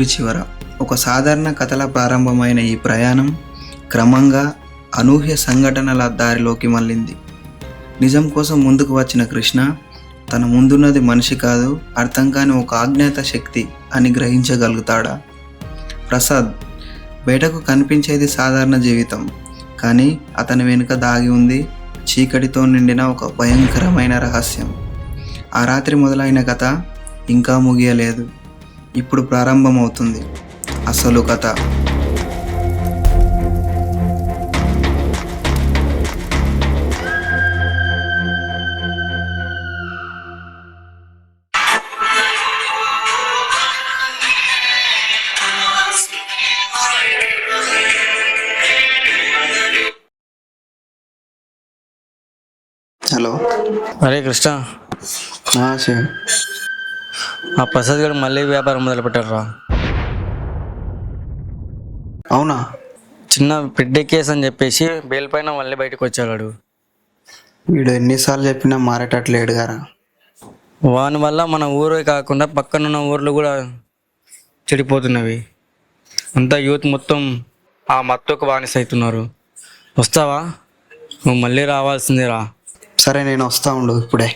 ఊరి చివర ఒక సాధారణ కథల ప్రారంభమైన ఈ ప్రయాణం క్రమంగా అనూహ్య సంఘటనల దారిలోకి మళ్ళింది. నిజం కోసం ముందుకు వచ్చిన కృష్ణ తన ముందున్నది మనిషి కాదు, అర్థం కాని ఒక అజ్ఞాత శక్తి అని గ్రహించగలుగుతాడా? ప్రసాద్ బయటకు కనిపించేది సాధారణ జీవితం, కానీ అతని వెనుక దాగి ఉంది చీకటితో నిండిన ఒక భయంకరమైన రహస్యం. ఆ రాత్రి మొదలైన కథ ఇంకా ముగియలేదు. ఇప్పుడు ప్రారంభమవుతుంది అసలు కథ. హలో. అరే కృష్ణ, శివ. ఆ ప్రసాద్ గారు మళ్ళీ వ్యాపారం మొదలు పెట్టారా? అవునా? చిన్న పెద్ద కేసు అని చెప్పేసి బెయిల్ పైన మళ్ళీ బయటకు వచ్చాడు. వీడు ఎన్నిసార్లు చెప్పినా మారేటట్లేడు గారా. వాని వల్ల మన ఊరే కాకుండా పక్కనున్న ఊర్లు కూడా చెడిపోతున్నవి. అంతా యూత్ మొత్తం ఆ మత్తుకు బానిస అవుతున్నారు. వస్తావా? నువ్వు మళ్ళీ రావాల్సిందేరా. సరే, నేను వస్తా ఉండు ఇప్పుడే.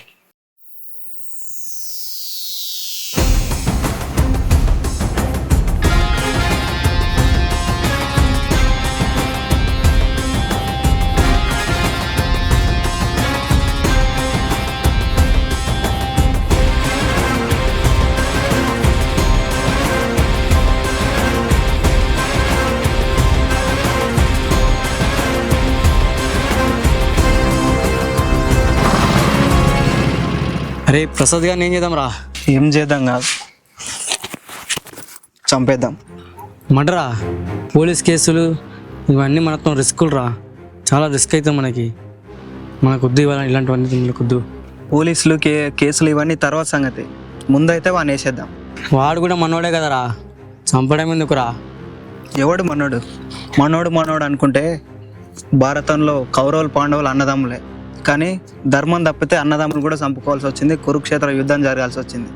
అరే ప్రసాద్ గారిని ఏం చేద్దాం రా? ఏం చేద్దాం కాదు, చంపేద్దాం. మర్డరా, పోలీస్ కేసులు ఇవన్నీ మనతో రిస్కులు రా. చాలా రిస్క్ అవుతుంది మనకొద్దు ఇలాంటివన్నీ మనకొద్దు. పోలీసులు కేసులు ఇవన్నీ తర్వాత సంగతి, ముందైతే వాడిని వేసేద్దాం. వాడు కూడా మనోడే కదరా, చంపడం ఎందుకురా? ఎవడు మనోడు? మనోడు అనుకుంటే భారతంలో కౌరవులు పాండవులు అన్నదమ్ములే, కానీ ధర్మం తప్పితే అన్నదమ్ములు కూడా చంపుకోవాల్సి వచ్చింది. కురుక్షేత్ర యుద్ధం జరగాల్సి వచ్చింది.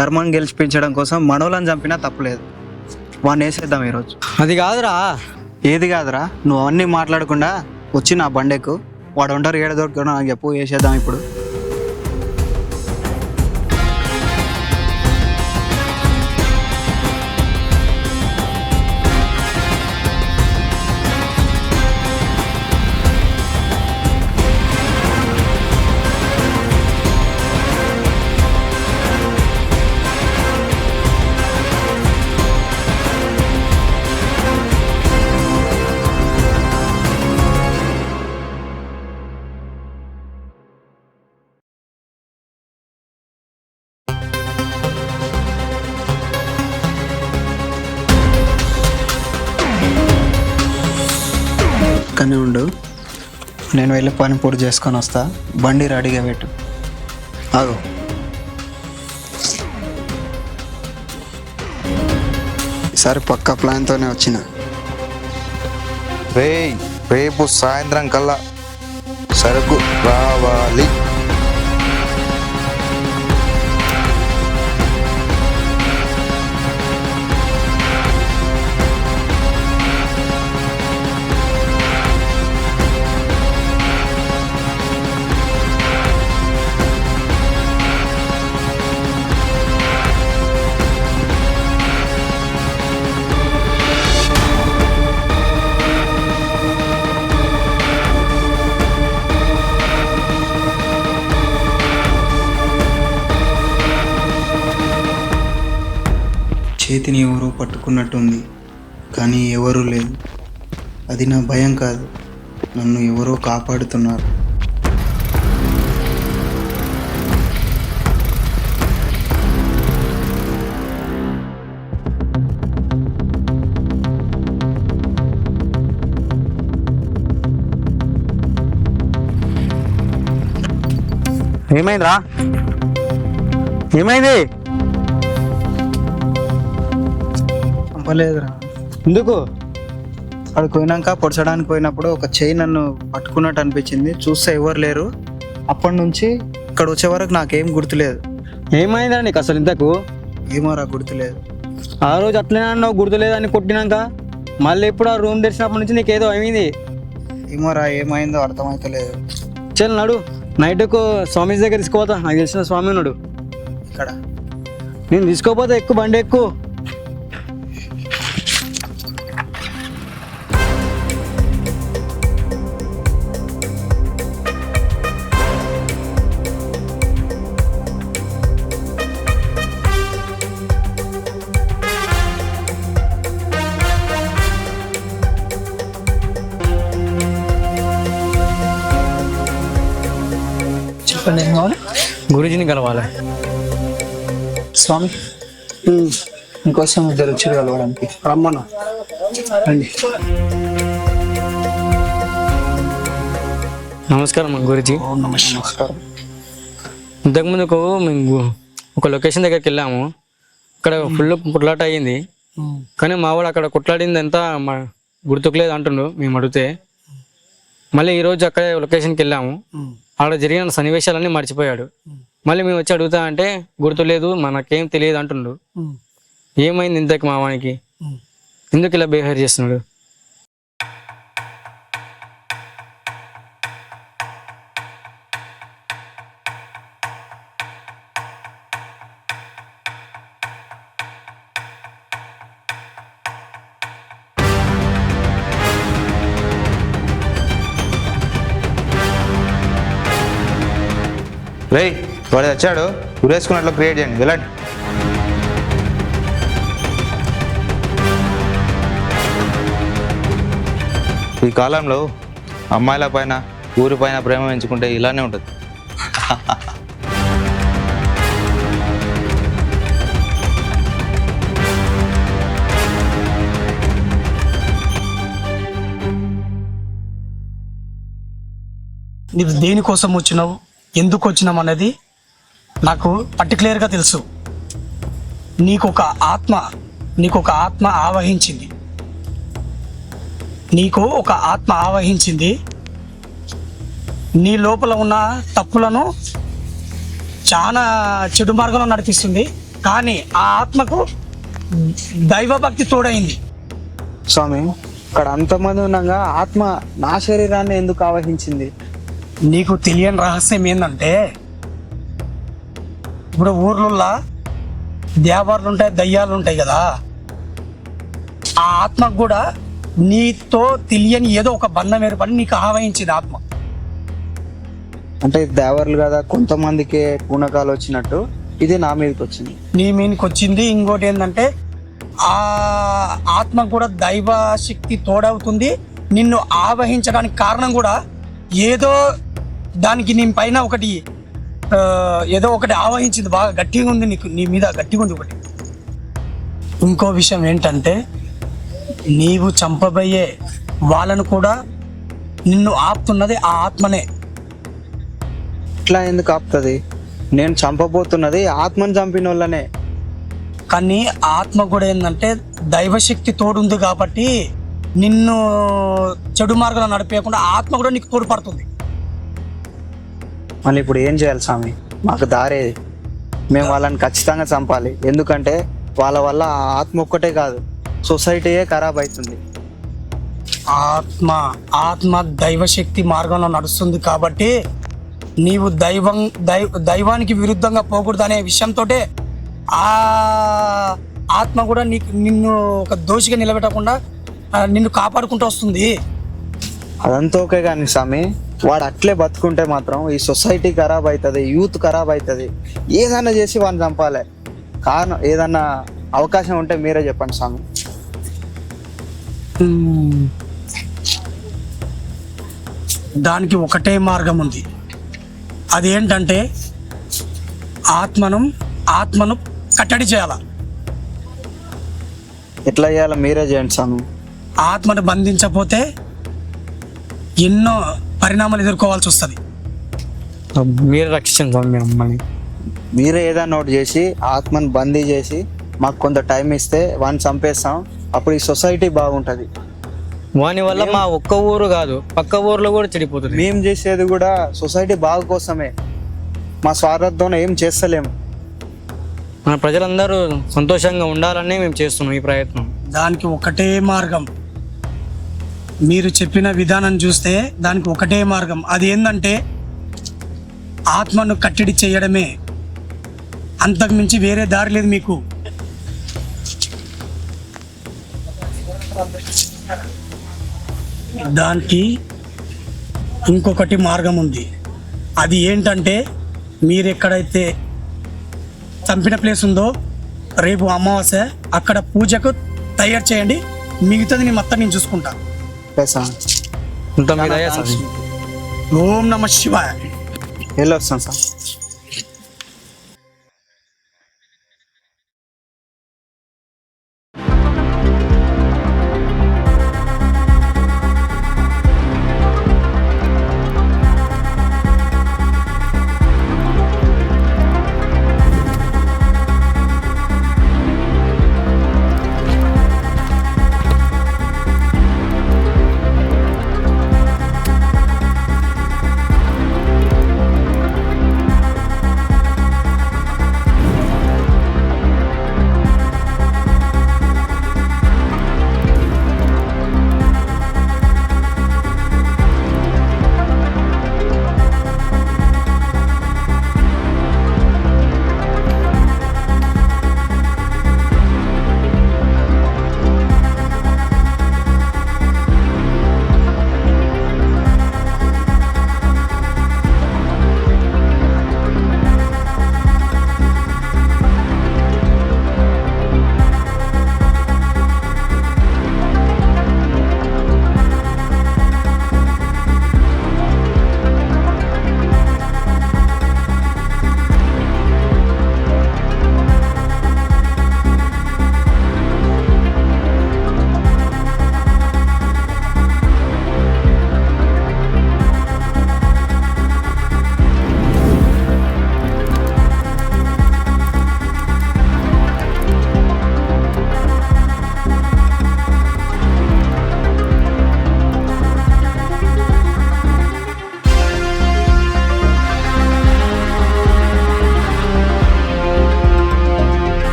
ధర్మం గెలిచిపించడం కోసం మనోళ్ళని చంపినా తప్పులేదు. వాడిని వేసేద్దాం ఈరోజు. అది కాదురా. ఏది కాదురా? నువ్వు అవన్నీ మాట్లాడకుండా వచ్చి నా బండెక్కు. వాడు ఉంటారు ఏడ దొరికినా నాకు చెప్పు, వేసేద్దాం ఇప్పుడు. కానీ ఉండు, నేను వెళ్ళి పని పూర్తి చేసుకొని వస్తా. బండి రెడీగా పెట్టు. ఆగు. ఈసారి పక్కా ప్లాన్తోనే వచ్చిన. రేపు సాయంత్రం కల్లా సరుకు రావాలి. చేతిని ఎవరో పట్టుకున్నట్టుంది, కానీ ఎవరూ లేదు. అది నా భయం కాదు, నన్ను ఎవరో కాపాడుతున్నారు. ఏమైందిరా? ఏమైంది? చంపలేదురా. ఎందుకు? అక్కడికి పోయినాక పొడచడానికి పోయినప్పుడు ఒక చెయ్యి నన్ను పట్టుకున్నట్టు అనిపించింది. చూస్తే ఎవరు లేరు. అప్పటి నుంచి ఇక్కడ వచ్చే వరకు నాకేం గుర్తులేదు. ఏమైందా నీకు అసలు ఇంతకు? ఏమోరా గుర్తులేదు. ఆ రోజు అట్లనే అన్నావు గుర్తులేదని కొట్టినాక మళ్ళీ ఎప్పుడు ఆ రూమ్ తెరిచినప్పటి నుంచి నీకేదో అయింది. ఏమోరా ఏమైందో అర్థమవుతలేదు. చల్ నడు, నైట్కు స్వామి దగ్గర తీసుకోపోతా. నాకు తెలిసిన స్వామి ఉన్నాడు ఇక్కడ. నేను తీసుకోపోతా, ఎక్కువ బండి ఎక్కువ. చెప్పండి ఏం కావాలి? గురుజీని కలవాలి. స్వామి ఇంకోసం ఇద్దరు వచ్చారు కలవడానికి, రమ్మను రండి. నమస్కారం గురుజీ. నమస్కారం. ఇంతకుముందుకు మేము ఒక లొకేషన్ దగ్గరికి వెళ్ళాము. అక్కడ ఫుల్ కుట్లాట అయ్యింది. కానీ మా వాడు అక్కడ కుట్లాడింది ఎంత గుర్తుకులేదు అంటుండు మేము అడిగితే. మళ్ళీ ఈరోజు అక్కడ లొకేషన్కి వెళ్ళాము. అక్కడ జరిగిన సన్నివేశాలన్నీ మర్చిపోయాడు. మళ్ళీ మేము వచ్చి అడుగుతా అంటే గుర్తులేదు, మనకేం తెలియదు అంటుండు. ఏమైంది ఇంతకు మా వానికి? ఎందుకు ఇలా బిహేవ్ చేస్తున్నాడు? రేయ్ వాడు వచ్చాడు, ఉరేసుకున్నట్లు క్రియేట్ చేయండి, వెళ్ళండి. ఈ కాలంలో అమ్మాయిల పైన ఊరి పైన ప్రేమ పెంచుకుంటే ఇలానే ఉంటుంది. నీవు దేనికోసం వచ్చినావు, ఎందుకు వచ్చినావు అనేది నాకు పర్టికులర్గా తెలుసు. నీకు ఒక ఆత్మ ఆవహించింది. నీ లోపల ఉన్న తప్పులను చాలా చెడు మార్గంలో నడిపిస్తుంది. కానీ ఆ ఆత్మకు దైవభక్తి తోడైంది. స్వామి, ఇక్కడ అంతమంది ఉన్నాగా ఆత్మ నా శరీరాన్ని ఎందుకు ఆవహించింది? నీకు తెలియని రహస్యం ఏంటంటే, ఇప్పుడు ఊర్లలో దేవార్లు ఉంటాయి, దయ్యాలు ఉంటాయి కదా. ఆ ఆత్మకు కూడా నీతో తెలియని ఏదో ఒక బంధం ఏర్పడి నీకు ఆవహించింది ఆత్మ. అంటే దేవర్లు కదా, కొంతమందికి పూనకాలు వచ్చినట్టు ఇది నా మీదకి వచ్చింది. నీ మీదకి వచ్చింది. ఇంకోటి ఏంటంటే, ఆ ఆత్మ కూడా దైవ శక్తి తోడవుతుంది. నిన్ను ఆవహించడానికి కారణం కూడా ఏదో దానికి నీ పైన ఏదో ఒకటి ఆవహించింది. బాగా గట్టిగా ఉంది, నీ మీద గట్టిగా ఉంది ఒకటి. ఇంకో విషయం ఏంటంటే, నీవు చంపబోయే వాళ్ళను కూడా నిన్ను ఆపుతున్నది ఆ ఆత్మనే. ఇట్లా ఎందుకు ఆపుతుంది? నేను చంపబోతున్నది ఆత్మను చంపిన వాళ్ళనే. కానీ ఆత్మ కూడా ఏంటంటే దైవశక్తి తోడుంది కాబట్టి నిన్ను చెడు మార్గంలో నడిపేయకుండా ఆత్మ కూడా నీకు తోడ్పడుతుంది. మళ్ళీ ఇప్పుడు ఏం చేయాలి స్వామి? మాకు దారేది. మేము వాళ్ళని ఖచ్చితంగా చంపాలి. ఎందుకంటే వాళ్ళ వల్ల ఆ ఆత్మ ఒక్కటే కాదు, సొసైటీయే ఖరాబ్ అవుతుంది. ఆత్మ దైవశక్తి మార్గంలో నడుస్తుంది కాబట్టి నీవు దైవానికి విరుద్ధంగా పోకూడదు అనే విషయంతో ఆ ఆత్మ కూడా నిన్ను ఒక దోషిగా నిలబెట్టకుండా నిన్ను కాపాడుకుంటూ వస్తుంది. అదంతా ఓకే కానీ స్వామి, వాడు అట్లే బతుకుంటే మాత్రం ఈ సొసైటీ ఖరాబ్ అవుతుంది, యూత్ ఖరాబ్ అవుతుంది. ఏదైనా చేసి వాడిని చంపాలి. కారణం ఏదన్నా అవకాశం ఉంటే మీరే చెప్పండి స్వామి. దానికి ఒకటే మార్గం ఉంది. అదేంటంటే ఆత్మను కట్టడి చేయాల. ఎట్లా చేయాలో మీరే చేయండి స్వామి. ఆత్మను బంధించకపోతే ఎన్నో పరిణామాలు ఎదుర్కోవాల్సి వస్తుంది. మీరే రక్షించండి స్వామి అమ్మని. మీరే ఏదైనా నోట్ చేసి ఆత్మను బందీ చేసి మాకు కొంత టైం ఇస్తే వాడిని చంపేస్తాం. అప్పుడు ఈ సొసైటీ బాగుంటుంది. వాని వల్ల మా ఒక్క ఊరు కాదు, పక్క ఊర్లో కూడా చెడిపోతుంది. మేము చేసేది కూడా సొసైటీ బాగు కోసమే. మా స్వార్థంతో ఏం చేస్తలేము. మన ప్రజలందరూ సంతోషంగా ఉండాలని మేము చేస్తున్నాం ఈ ప్రయత్నం. దానికి ఒకటే మార్గం, మీరు చెప్పిన విధానం చూస్తే దానికి ఒకటే మార్గం. అది ఏంటంటే ఆత్మను కట్టడి చేయడమే, అంతకు మించి వేరే దారి లేదు మీకు. దానికి ఇంకొకటి మార్గం ఉంది. అది ఏంటంటే మీరు ఎక్కడైతే చంపిన ప్లేస్ ఉందో రేపు అమావాస్య అక్కడ పూజకు తయారు చేయండి. మిగతాది నేను మొత్తం నేను చూసుకుంటా. ఇంత మీద అయ్యా సార్. ఓం నమ శివాయ. వెళ్ళొస్తాను సార్.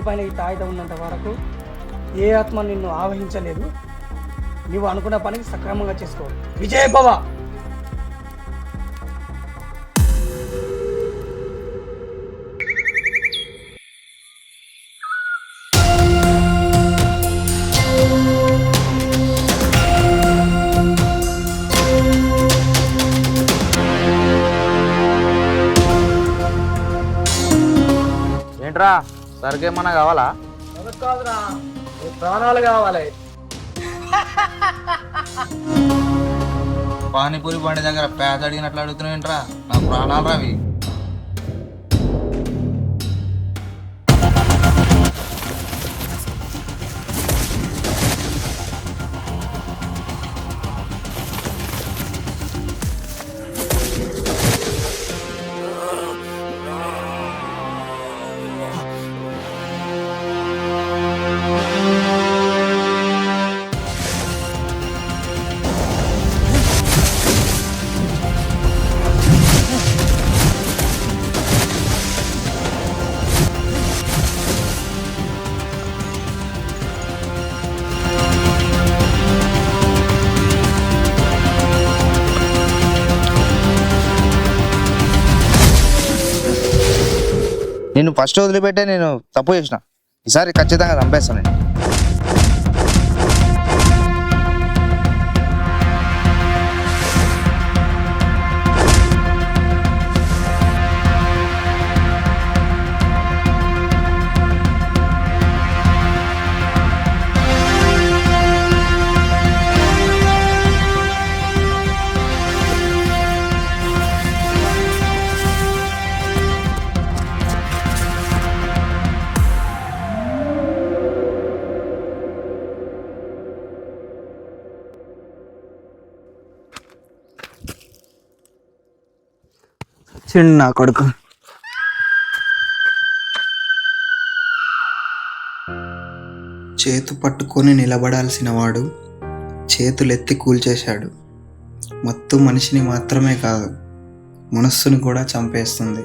పైన ఈ తాయితం ఉన్నంత వరకు ఏ ఆత్మ నిన్ను ఆవహించలేదు. నువ్వు అనుకున్న పనికి సక్రమంగా చేసుకో. విజయ భవ. ఏంట్రా సరికేమన్నా కావాలా? కాదురా, ప్రాణాలు కావాలి. పానీపూరి బండి దగ్గర పేద అడిగినట్లు అడుగుతున్నావు ఏంట్రా? నా ప్రాణాలు రావి. నిన్ను ఫస్ట్ వదిలిపెట్టే నేను తప్పు చేసిన. ఈసారి ఖచ్చితంగా చంపేస్తాను నేను. చిన్న కొడుకు చేతు పట్టుకొని నిలబడాల్సిన వాడు చేతులెత్తి కూల్చేశాడు. మత్తు మనిషిని మాత్రమే కాదు, మనస్సును కూడా చంపేస్తుంది.